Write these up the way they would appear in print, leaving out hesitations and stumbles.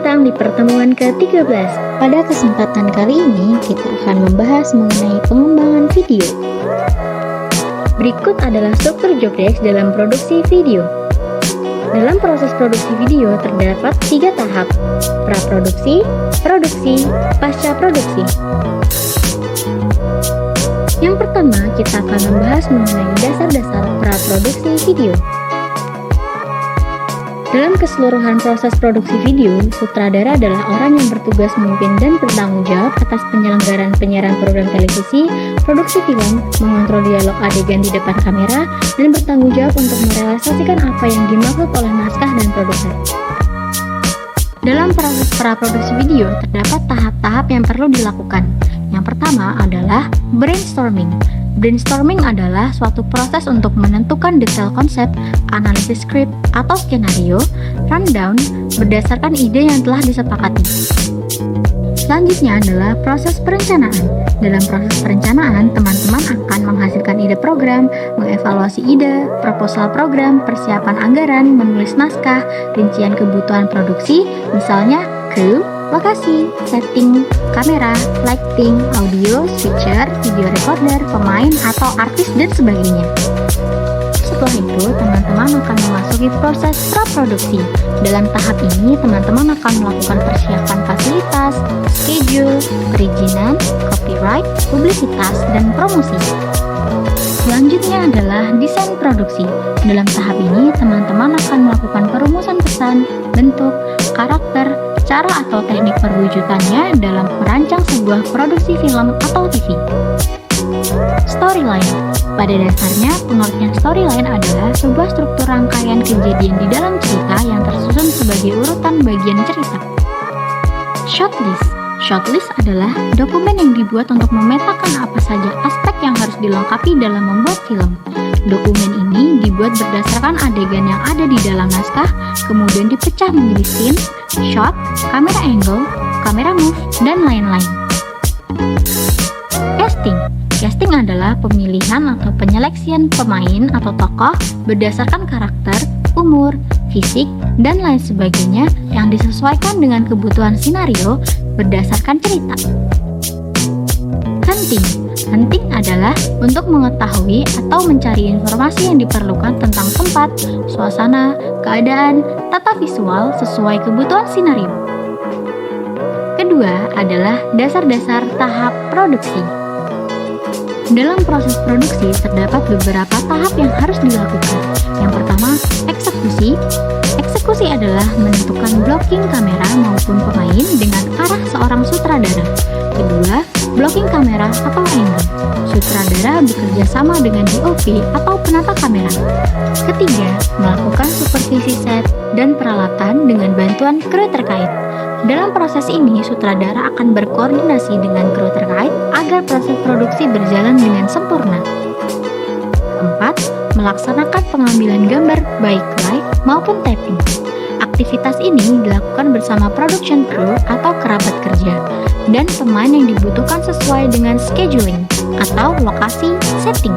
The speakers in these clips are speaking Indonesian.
datang di pertemuan ke-13. Pada kesempatan kali ini, kita akan membahas mengenai pengembangan video. Berikut adalah struktur job desk dalam produksi video. Dalam proses produksi video terdapat 3 tahap: praproduksi, produksi, pasca produksi. Yang pertama, kita akan membahas mengenai dasar-dasar praproduksi video. Dalam keseluruhan proses produksi video, sutradara adalah orang yang bertugas memimpin dan bertanggung jawab atas penyelenggaraan penyiaran program televisi, produksi film, mengontrol dialog adegan di depan kamera, dan bertanggung jawab untuk merealisasikan apa yang dimaksud oleh naskah dan produser. Dalam proses praproduksi video, terdapat tahap-tahap yang perlu dilakukan. Yang pertama adalah brainstorming. Brainstorming adalah suatu proses untuk menentukan detail konsep, analisis skrip atau skenario, rundown berdasarkan ide yang telah disepakati. Selanjutnya adalah proses perencanaan. Dalam proses perencanaan, teman-teman akan menghasilkan ide program, mengevaluasi ide, proposal program, persiapan anggaran, menulis naskah, rincian kebutuhan produksi, misalnya kru, lokasi, setting, kamera, lighting, audio, switcher, video recorder, pemain atau artis dan sebagainya. Setelah itu, teman-teman akan memasuki proses praproduksi. Dalam tahap ini, teman-teman akan melakukan persiapan fasilitas, schedule, perizinan, copyright, publisitas, dan promosi. Selanjutnya adalah desain produksi. Dalam tahap ini, teman-teman akan melakukan perumusan pesan, bentuk, karakter, cara atau teknik perwujudannya dalam merancang sebuah produksi film atau TV. Storyline. Pada dasarnya, pengertian storyline adalah sebuah struktur rangkaian kejadian di dalam cerita yang tersusun sebagai urutan bagian cerita. Shotlist. Shotlist adalah dokumen yang dibuat untuk memetakan apa saja aspek yang harus dilengkapi dalam membuat film. Dokumen ini dibuat berdasarkan adegan yang ada di dalam naskah, kemudian dipecah menjadi scene, shot, kamera angle, kamera move, dan lain-lain. Casting. Casting adalah pemilihan atau penyeleksian pemain atau tokoh berdasarkan karakter, umur, fisik, dan lain sebagainya yang disesuaikan dengan kebutuhan skenario berdasarkan cerita. Hunting. Hunting adalah untuk mengetahui atau mencari informasi yang diperlukan tentang tempat, suasana, keadaan, tata visual sesuai kebutuhan skenario. Kedua adalah dasar-dasar tahap produksi. Dalam proses produksi terdapat beberapa tahap yang harus dilakukan. Yang pertama, eksekusi. Eksekusi adalah menentukan blocking kamera maupun pemain dengan arah seorang sutradara. Kedua, blocking kamera atau angle. Sutradara bekerja sama dengan DOP atau penata kamera. Ketiga, melakukan supervisi set dan peralatan dengan bantuan kru terkait. Dalam proses ini, sutradara akan berkoordinasi dengan kru terkait agar proses produksi berjalan dengan sempurna. Keempat, melaksanakan pengambilan gambar baik live maupun taping. Aktivitas ini dilakukan bersama production crew atau kerabat kerja dan pemain yang dibutuhkan sesuai dengan scheduling atau lokasi setting.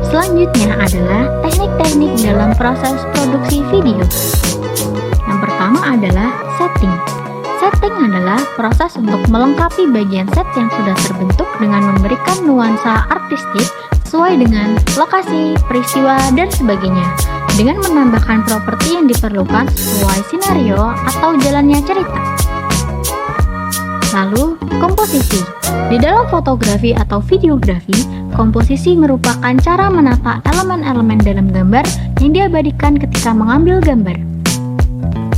Selanjutnya adalah teknik-teknik dalam proses produksi video. Yang pertama adalah setting. Setting adalah proses untuk melengkapi bagian set yang sudah terbentuk dengan memberikan nuansa artistik sesuai dengan lokasi, peristiwa, dan sebagainya, dengan menambahkan properti yang diperlukan sesuai skenario atau jalannya cerita. Lalu, komposisi. Di dalam fotografi atau videografi, komposisi merupakan cara menata elemen-elemen dalam gambar yang diabadikan ketika mengambil gambar.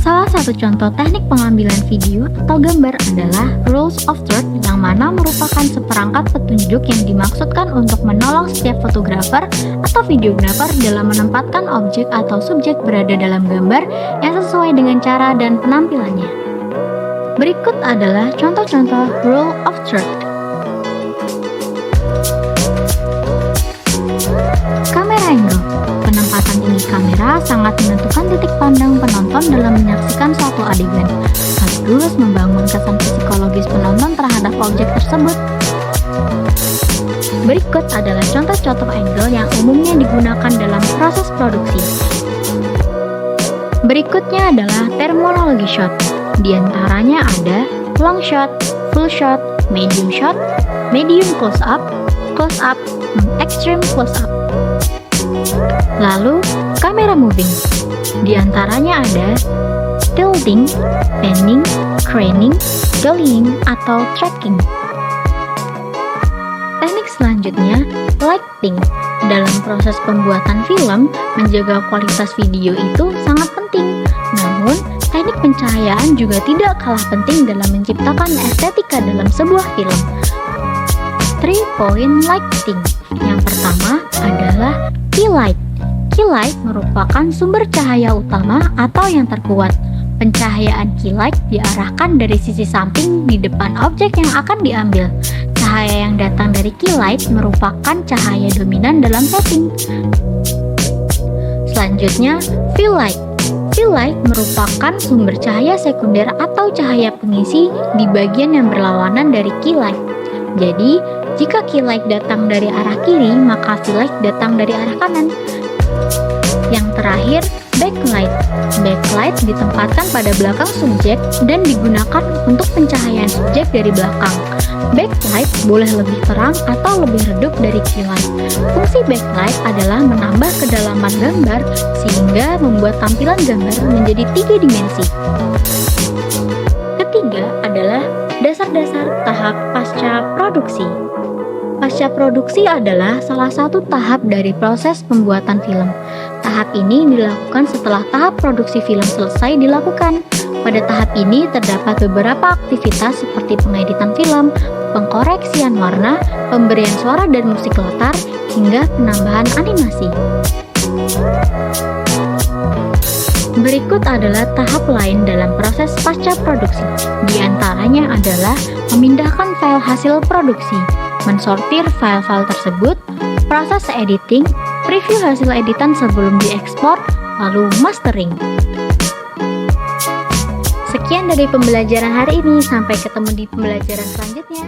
Salah satu contoh teknik pengambilan video atau gambar adalah rules of third, yang mana merupakan seperangkat petunjuk yang dimaksudkan untuk menolong setiap fotografer atau videografer dalam menempatkan objek atau subjek berada dalam gambar yang sesuai dengan cara dan penampilannya. Berikut adalah contoh-contoh rule of third. Kamera angle. Penempatan tinggi kamera sangat menentukan titik pandang penonton dalam menyaksikan suatu adegan, sekaligus membangun kesan psikologis penonton terhadap objek tersebut. Berikut adalah contoh-contoh angle yang umumnya digunakan dalam proses produksi. Berikutnya adalah terminologi shot. Di antaranya ada long shot, full shot, medium close up, extreme close up. Lalu, kamera moving. Di antaranya ada tilting, panning, craning, dollying, atau tracking. Teknik selanjutnya, lighting. Dalam proses pembuatan film, menjaga kualitas video itu sangat penting. Namun, teknik pencahayaan juga tidak kalah penting dalam menciptakan estetika dalam sebuah film. 3-point lighting. Yang pertama adalah key light. Key light merupakan sumber cahaya utama atau yang terkuat. Pencahayaan key light diarahkan dari sisi samping di depan objek yang akan diambil. Cahaya yang datang dari key light merupakan cahaya dominan dalam setting. Selanjutnya, fill light. Fill light merupakan sumber cahaya sekunder atau cahaya pengisi di bagian yang berlawanan dari key light. Jadi, jika key light datang dari arah kiri, maka fill light datang dari arah kanan. Yang terakhir, backlight. Backlight ditempatkan pada belakang subjek dan digunakan untuk pencahayaan subjek dari belakang. Backlight boleh lebih terang atau lebih redup dari key light. Fungsi backlight adalah menambah kedalaman gambar sehingga membuat tampilan gambar menjadi 3 dimensi. Ketiga adalah dasar-dasar tahap pasca produksi. Pasca produksi adalah salah satu tahap dari proses pembuatan film. Tahap ini dilakukan setelah tahap produksi film selesai dilakukan. Pada tahap ini terdapat beberapa aktivitas seperti pengeditan film, pengkoreksian warna, pemberian suara dan musik latar, hingga penambahan animasi. Berikut adalah tahap lain dalam proses pasca produksi. Di antaranya adalah memindahkan file hasil produksi, mensortir file-file tersebut, proses editing, preview hasil editan sebelum diekspor, lalu mastering. Sekian dari pembelajaran hari ini, sampai ketemu di pembelajaran selanjutnya.